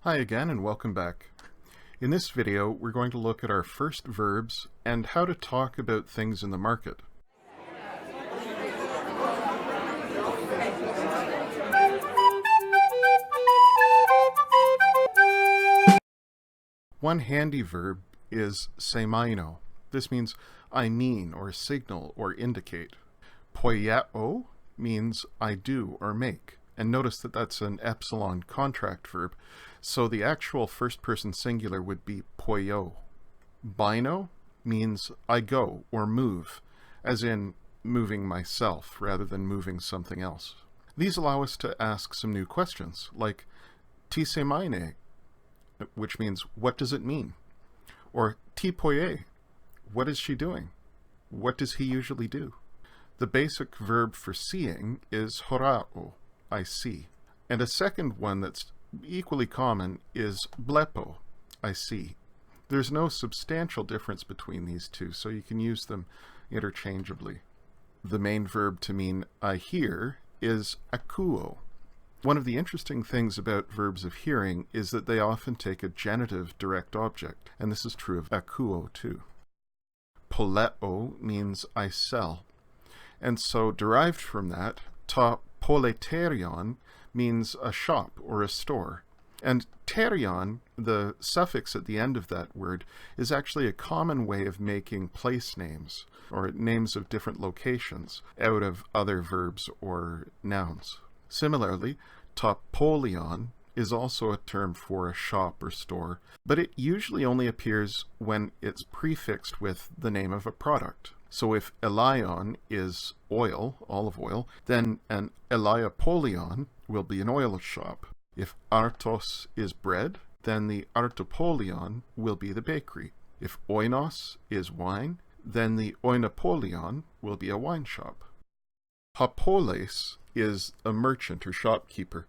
Hi again and welcome back. In this video, we're going to look at our first verbs and how to talk about things in the market. One handy verb is semaino. This means I mean or signal or indicate. Poiao means I do or make. And notice that that's an epsilon contract verb, so the actual first person singular would be poio. Bino means I go or move, as in moving myself rather than moving something else. These allow us to ask some new questions, like ti semaine, which means what does it mean? Or ti poie, what is she doing? What does he usually do? The basic verb for seeing is horao, I see. And a second one that's equally common is blepo, I see. There's no substantial difference between these two, so you can use them interchangeably. The main verb to mean I hear is akuo. One of the interesting things about verbs of hearing is that they often take a genitive direct object, and this is true of akuo too. Poleo means I sell, and so derived from that, ta poleterion means a shop or a store. And terion, the suffix at the end of that word, is actually a common way of making place names, or names of different locations, out of other verbs or nouns. Similarly, topolion is also a term for a shop or store, but it usually only appears when it's prefixed with the name of a product. So if elion is oil, olive oil, then an eliopolion will be an oil shop. If artos is bread, then the artopolion will be the bakery. If oinos is wine, then the oinopolion will be a wine shop. Hapoles is a merchant or shopkeeper.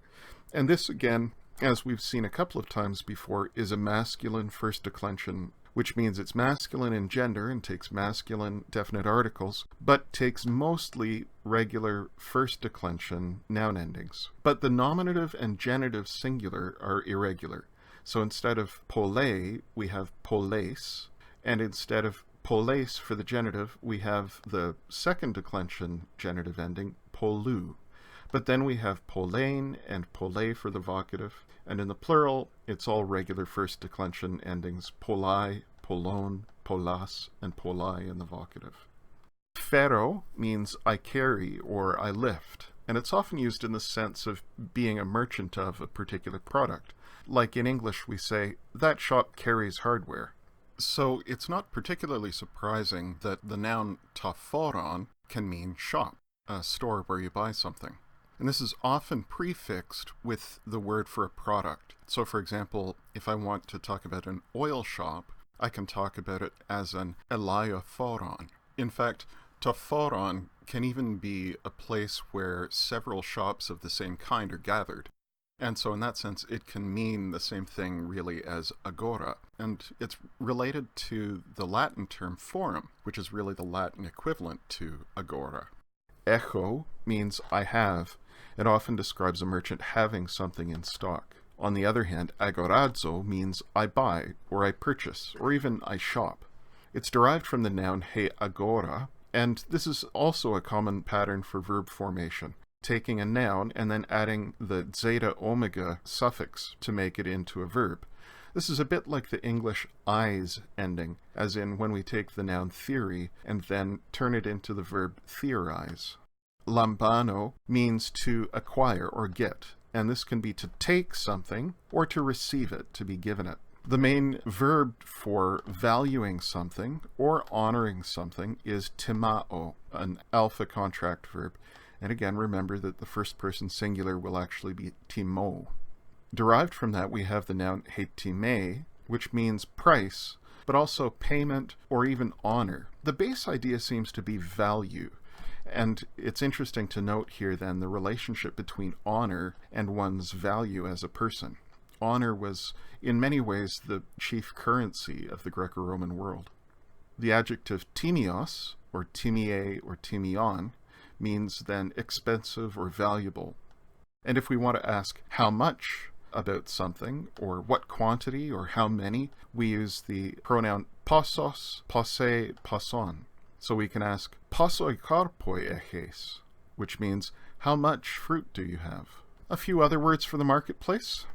And this, again, as we've seen a couple of times before, is a masculine first declension, which means it's masculine in gender and takes masculine definite articles, but takes mostly regular first declension noun endings. But the nominative and genitive singular are irregular. So instead of pole, we have poles, and instead of poles for the genitive, we have the second declension genitive ending, polu. But then we have polane and pole for the vocative, and in the plural, it's all regular first declension endings, polai, polone, polas, and polai in the vocative. Ferro means I carry or I lift, and it's often used in the sense of being a merchant of a particular product. Like in English, we say, that shop carries hardware. So it's not particularly surprising that the noun taphoron can mean shop, a store where you buy something. And this is often prefixed with the word for a product. So for example, if I want to talk about an oil shop, I can talk about it as an elaiophoron. In fact, taphoron can even be a place where several shops of the same kind are gathered. And so in that sense, it can mean the same thing really as agora. And it's related to the Latin term forum, which is really the Latin equivalent to agora. Echo means I have. It often describes a merchant having something in stock. On the other hand, agorazo means I buy, or I purchase, or even I shop. It's derived from the noun he agora, and this is also a common pattern for verb formation, taking a noun and then adding the zeta omega suffix to make it into a verb. This is a bit like the English eyes ending, as in when we take the noun theory and then turn it into the verb theorize. Lambano means to acquire or get, and this can be to take something or to receive it, to be given it. The main verb for valuing something or honoring something is timao, an alpha contract verb. And again, remember that the first person singular will actually be timo. Derived from that, we have the noun hetime, which means price, but also payment or even honor. The base idea seems to be value. And it's interesting to note here then the relationship between honor and one's value as a person. Honor was in many ways the chief currency of the Greco-Roman world. The adjective timios, or timie or timion, means then expensive or valuable. And if we want to ask how much, about something, or what quantity, or how many, we use the pronoun passos, posse, passon. So we can ask, "Passoi karpoi eches," which means, "How much fruit do you have?" A few other words for the marketplace.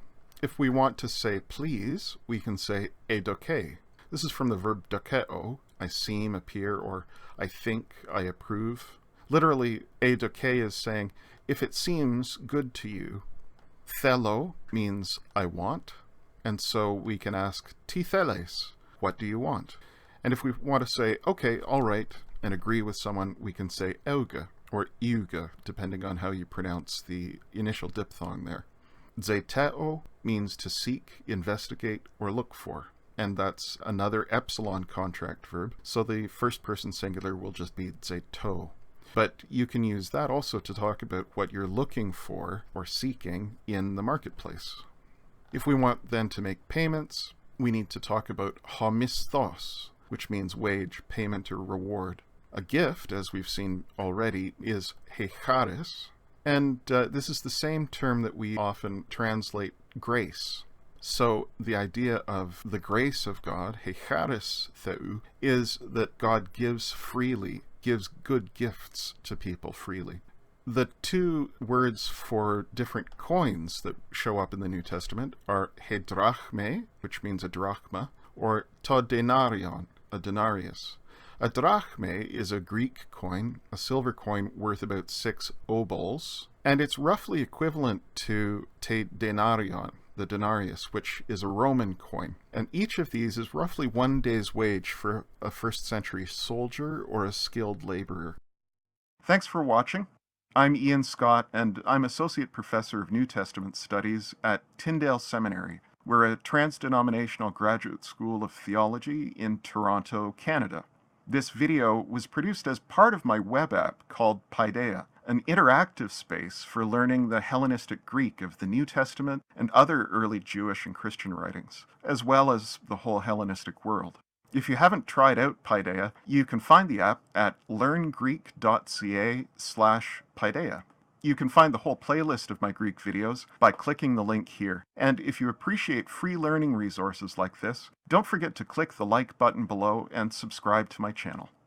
If we want to say please, we can say edoke. This is from the verb dokeo, I seem, appear, or I think, I approve. Literally, edoke is saying, if it seems good to you. Thelo means I want, and so we can ask ti theles, what do you want? And if we want to say, okay, all right, and agree with someone, we can say euge or iuge, depending on how you pronounce the initial diphthong there. Zeteo means to seek, investigate, or look for. And that's another epsilon contract verb, so the first person singular will just be zeto. But you can use that also to talk about what you're looking for or seeking in the marketplace. If we want then to make payments, we need to talk about homisthos, which means wage, payment, or reward. A gift, as we've seen already, is hecharis, and this is the same term that we often translate grace. So the idea of the grace of God, hecharis theu, is that God gives freely, gives good gifts to people freely. The two words for different coins that show up in the New Testament are hedrachme, which means a drachma, or to denarion, a denarius. A drachme is a Greek coin, a silver coin worth about 6 obols, and it's roughly equivalent to te denarion, the denarius, which is a Roman coin. And each of these is roughly 1 day's wage for a first century soldier or a skilled laborer. Thanks for watching. I'm Ian Scott, and I'm Associate Professor of New Testament Studies at Tyndale Seminary. We're a trans-denominational graduate school of theology in Toronto, Canada. This video was produced as part of my web app called Paideia, an interactive space for learning the Hellenistic Greek of the New Testament and other early Jewish and Christian writings, as well as the whole Hellenistic world. If you haven't tried out Paideia, you can find the app at learngreek.ca/Paideia. You can find the whole playlist of my Greek videos by clicking the link here. And if you appreciate free learning resources like this, don't forget to click the like button below and subscribe to my channel.